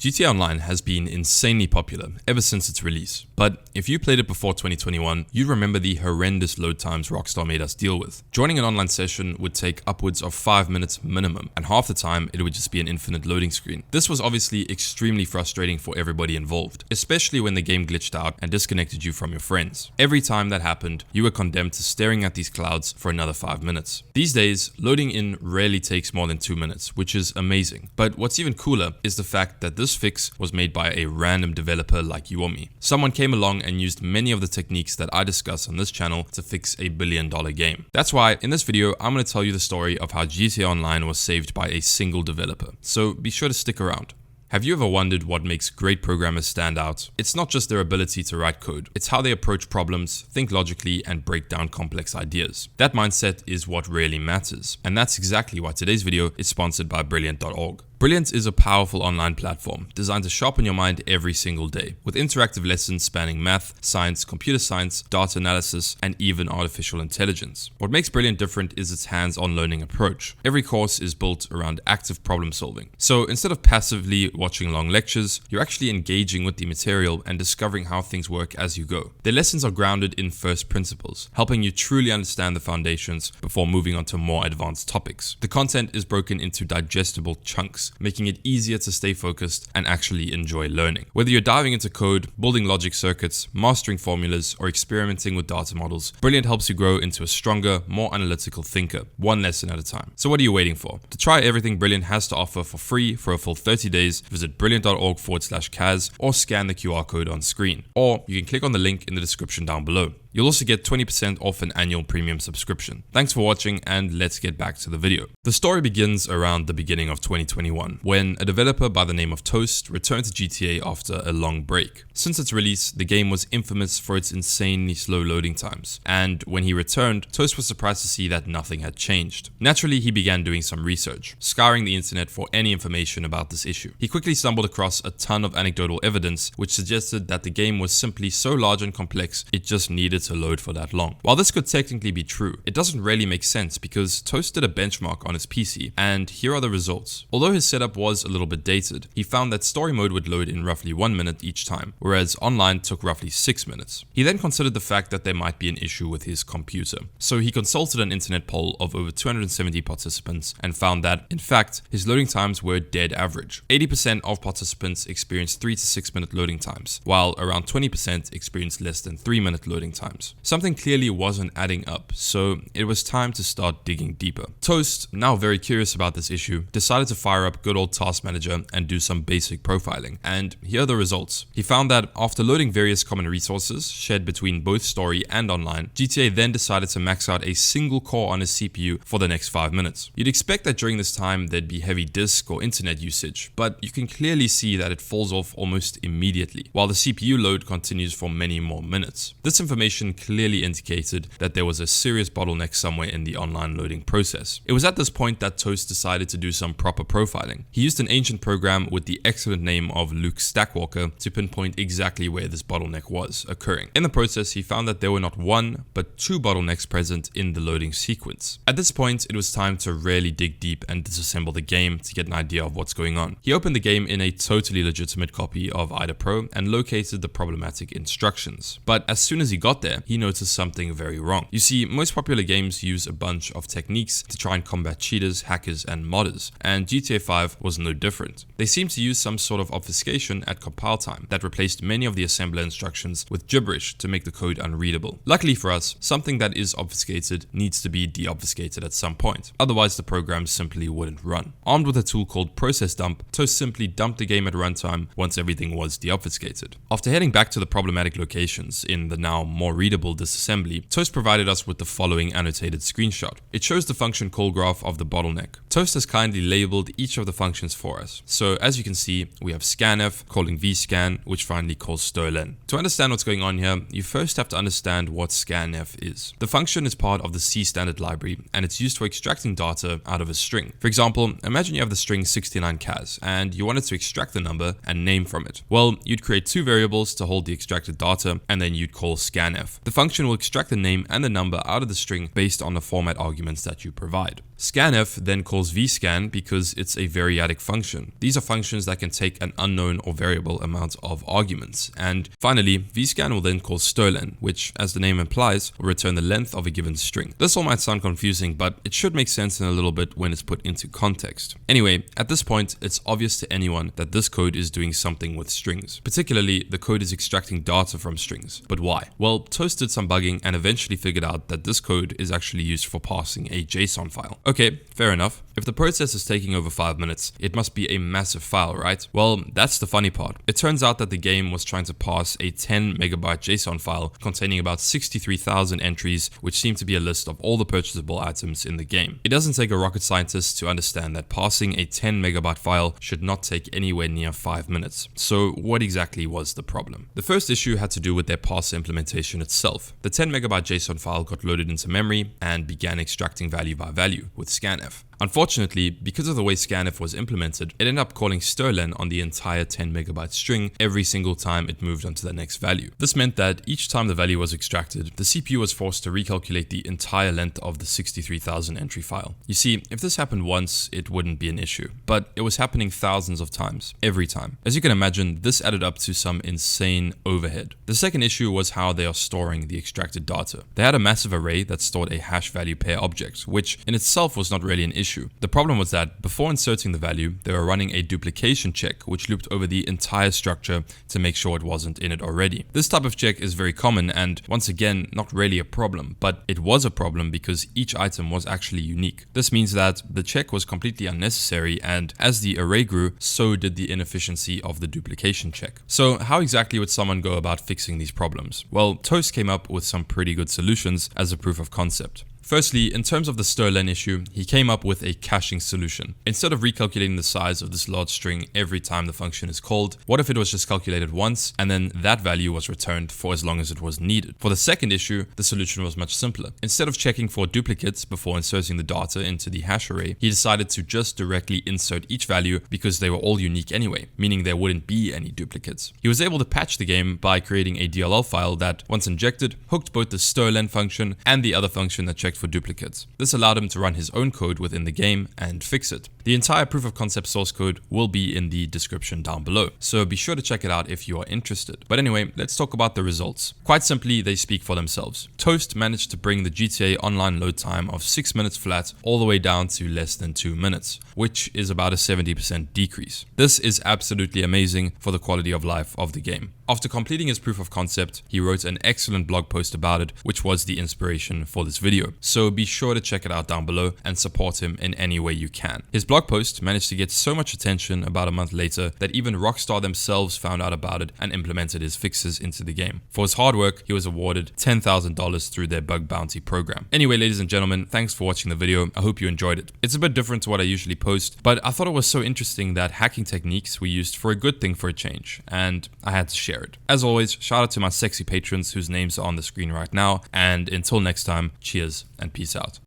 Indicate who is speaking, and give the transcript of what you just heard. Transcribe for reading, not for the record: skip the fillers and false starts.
Speaker 1: GTA Online has been insanely popular ever since its release, but if you played it before 2021, you'd remember the horrendous load times Rockstar made us deal with. Joining an online session would take upwards of 5 minutes minimum, and half the time it would just be an infinite loading screen. This was obviously extremely frustrating for everybody involved, especially when the game glitched out and disconnected you from your friends. Every time that happened, you were condemned to staring at these clouds for another 5 minutes. These days, loading in rarely takes more than 2 minutes, which is amazing. But what's even cooler is the fact that this fix was made by a random developer like you or me. Someone came along and used many of the techniques that I discuss on this channel to fix a billion-dollar game. That's why in this video, I'm going to tell you the story of how GTA Online was saved by a single developer. So be sure to stick around. Have you ever wondered what makes great programmers stand out? It's not just their ability to write code, it's how they approach problems, think logically, and break down complex ideas. That mindset is what really matters, and that's exactly why today's video is sponsored by Brilliant.org. Brilliant is a powerful online platform designed to sharpen your mind every single day, with interactive lessons spanning math, science, computer science, data analysis, and even artificial intelligence. What makes Brilliant different is its hands-on learning approach. Every course is built around active problem solving. So instead of passively watching long lectures, you're actually engaging with the material and discovering how things work as you go. Their lessons are grounded in first principles, helping you truly understand the foundations before moving on to more advanced topics. The content is broken into digestible chunks, making it easier to stay focused and actually enjoy learning. Whether you're diving into code, building logic circuits, mastering formulas, or experimenting with data models, Brilliant helps you grow into a stronger, more analytical thinker, one lesson at a time. So what are you waiting for? To try everything Brilliant has to offer for free for a full 30 days, visit brilliant.org/cazz or scan the QR code on screen. Or you can click on the link in the description down below. You'll also get 20% off an annual premium subscription. Thanks for watching, and let's get back to the video. The story begins around the beginning of 2021, when a developer by the name of Toast returned to GTA after a long break. Since its release, the game was infamous for its insanely slow loading times, and when he returned, Toast was surprised to see that nothing had changed. Naturally, he began doing some research, scouring the internet for any information about this issue. He quickly stumbled across a ton of anecdotal evidence which suggested that the game was simply so large and complex, it just needed to load for that long. While this could technically be true, it doesn't really make sense because Toast did a benchmark on his PC, and here are the results. Although his setup was a little bit dated, he found that story mode would load in roughly 1 minute each time, whereas online took roughly 6 minutes. He then considered the fact that there might be an issue with his computer. So he consulted an internet poll of over 270 participants and found that, in fact, his loading times were dead average. 80% of participants experienced 3 to 6 minute loading times, while around 20% experienced less than 3 minute loading times. Something clearly wasn't adding up, so it was time to start digging deeper. Toast, now very curious about this issue, decided to fire up good old Task Manager and do some basic profiling, and here are the results. He found that after loading various common resources shared between both story and online, GTA then decided to max out a single core on his CPU for the next 5 minutes. You'd expect that during this time there'd be heavy disk or internet usage, but you can clearly see that it falls off almost immediately, while the CPU load continues for many more minutes. This information clearly indicated that there was a serious bottleneck somewhere in the online loading process. It was at this point that Toast decided to do some proper profiling. He used an ancient program with the excellent name of Luke Stackwalker to pinpoint exactly where this bottleneck was occurring. In the process, he found that there were not one, but 2 bottlenecks present in the loading sequence. At this point, it was time to really dig deep and disassemble the game to get an idea of what's going on. He opened the game in a totally legitimate copy of IDA Pro and located the problematic instructions. But as soon as he got there, he noticed something very wrong. You see, most popular games use a bunch of techniques to try and combat cheaters, hackers, and modders, and GTA 5 was no different. They seemed to use some sort of obfuscation at compile time that replaced many of the assembler instructions with gibberish to make the code unreadable. Luckily for us, something that is obfuscated needs to be deobfuscated at some point, otherwise the program simply wouldn't run. Armed with a tool called process dump, Toast simply dumped the game at runtime once everything was deobfuscated. After heading back to the problematic locations in the now more readable disassembly, Toast provided us with the following annotated screenshot. It shows the function call graph of the bottleneck. Toast has kindly labeled each of the functions for us. So as you can see, we have scanf calling vscan, which finally calls stolen. To understand what's going on here, you first have to understand what scanf is. The function is part of the C standard library, and it's used for extracting data out of a string. For example, imagine you have the string 69 cazz, and you wanted to extract the number and name from it. Well, you'd create 2 variables to hold the extracted data, and then you'd call scanf. The function will extract the name and the number out of the string based on the format arguments that you provide. Scanf then calls vscan because it's a variadic function. These are functions that can take an unknown or variable amount of arguments. And finally, vscan will then call strlen, which, as the name implies, will return the length of a given string. This all might sound confusing, but it should make sense in a little bit when it's put into context. Anyway, at this point, it's obvious to anyone that this code is doing something with strings. Particularly, the code is extracting data from strings. But why? Well, Toast did some bugging and eventually figured out that this code is actually used for parsing a JSON file. Okay, fair enough. If the process is taking over 5 minutes, it must be a massive file, right? Well, that's the funny part. It turns out that the game was trying to parse a 10 megabyte JSON file containing about 63,000 entries, which seem to be a list of all the purchasable items in the game. It doesn't take a rocket scientist to understand that parsing a 10 megabyte file should not take anywhere near 5 minutes. So what exactly was the problem? The first issue had to do with their parser implementation itself. The 10 megabyte JSON file got loaded into memory and began extracting value by value with scanf. Unfortunately, because of the way scanf was implemented, it ended up calling strlen on the entire 10 megabyte string every single time it moved on to the next value. This meant that each time the value was extracted, the CPU was forced to recalculate the entire length of the 63,000 entry file. You see, if this happened once, it wouldn't be an issue, but it was happening thousands of times, every time. As you can imagine, this added up to some insane overhead. The second issue was how they are storing the extracted data. They had a massive array that stored a hash value pair object, which in itself was not really an issue. The problem was that before inserting the value, they were running a duplication check which looped over the entire structure to make sure it wasn't in it already. This type of check is very common and, once again, not really a problem, but it was a problem because each item was actually unique. This means that the check was completely unnecessary, and as the array grew, so did the inefficiency of the duplication check. So how exactly would someone go about fixing these problems? Well, Toast came up with some pretty good solutions as a proof of concept. Firstly, in terms of the strlen issue, he came up with a caching solution. Instead of recalculating the size of this large string every time the function is called, what if it was just calculated once and then that value was returned for as long as it was needed? For the second issue, the solution was much simpler. Instead of checking for duplicates before inserting the data into the hash array, he decided to just directly insert each value because they were all unique anyway, meaning there wouldn't be any duplicates. He was able to patch the game by creating a DLL file that, once injected, hooked both the strlen function and the other function that checked for duplicates. This allowed him to run his own code within the game and fix it. The entire proof of concept source code will be in the description down below, so be sure to check it out if you are interested. But anyway, let's talk about the results. Quite simply, they speak for themselves. Toast managed to bring the GTA Online load time of 6 minutes flat all the way down to less than 2 minutes, which is about a 70% decrease. This is absolutely amazing for the quality of life of the game. After completing his proof of concept, he wrote an excellent blog post about it, which was the inspiration for this video. So be sure to check it out down below and support him in any way you can. His blog post managed to get so much attention about a month later that even Rockstar themselves found out about it and implemented his fixes into the game. For his hard work, he was awarded $10,000 through their bug bounty program. Anyway, ladies and gentlemen, thanks for watching the video. I hope you enjoyed it. It's a bit different to what I usually post, but I thought it was so interesting that hacking techniques were used for a good thing for a change, and I had to share it. As always, shout out to my sexy patrons whose names are on the screen right now, and until next time, cheers and peace out.